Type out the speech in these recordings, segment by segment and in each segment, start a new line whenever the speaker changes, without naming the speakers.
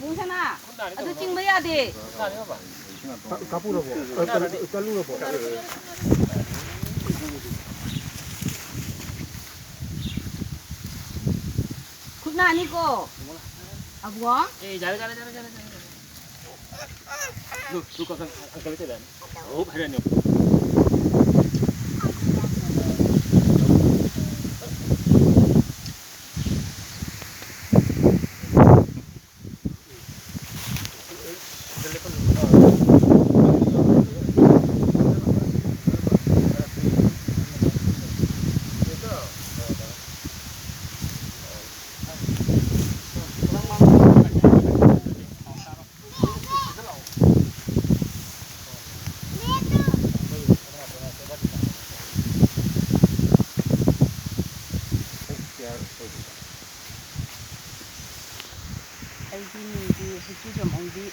Abang sana, ada cing bayar deh.
Kapur apa? Kalur apa?
Kuna ni ko. Abang?
Jalan. Look, akan itu dan. Oh, ada ni.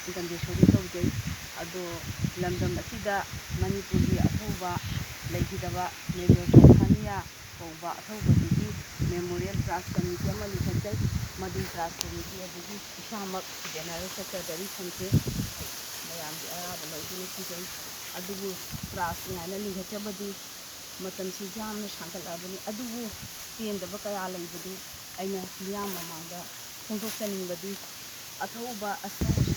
Gandeshwari tawjai ado lamdam asida manipuri athauba leigidaba Major Thania kouba athauba memorial trust committee ama likhajai madu trust committee adigi isamak general secretary sanke mayam di araba lauduni kijai adugu trust ngana likhajabadi matam si jamna shangalabani adugu tiendaba kaya leibadi aina miyam mamanga khongdokchaningbadi athauba asawasi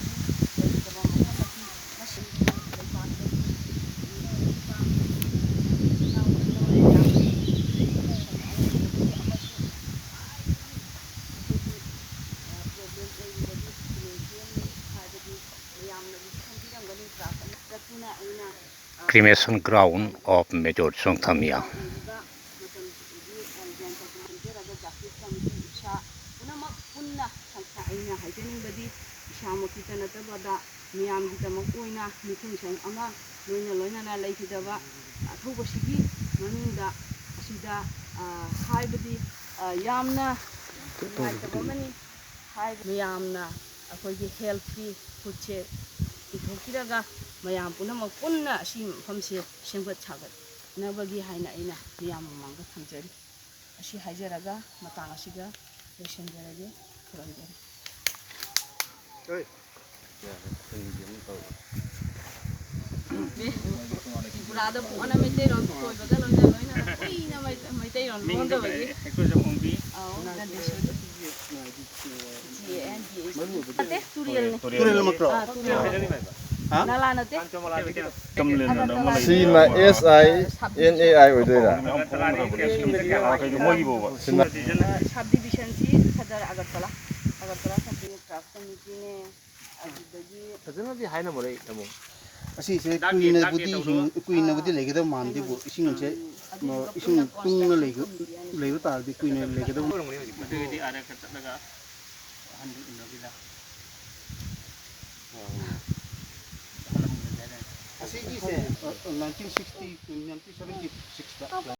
Cremation ground of Major Thania.
Mayam punamak punna asi famse sengbat sagat nabagi haina aina miyam mamanga thamjari asi haijaraga matang asiga loisanjarage kuranjari Burada puana metei ron koi baga loina ina metei ron londa bagi ate turial makro Nala nate.
Sina SINAI oidoira.
Subdivision si sadar Agartala trust committee ne adagi
Fazana di haina morai tamo.
Asi se kuina budi legeda mandi bu ising se ising tungna legu tar di kuina legeda
Di ada kata naga handu indabila.
Asi se 1960 to 1976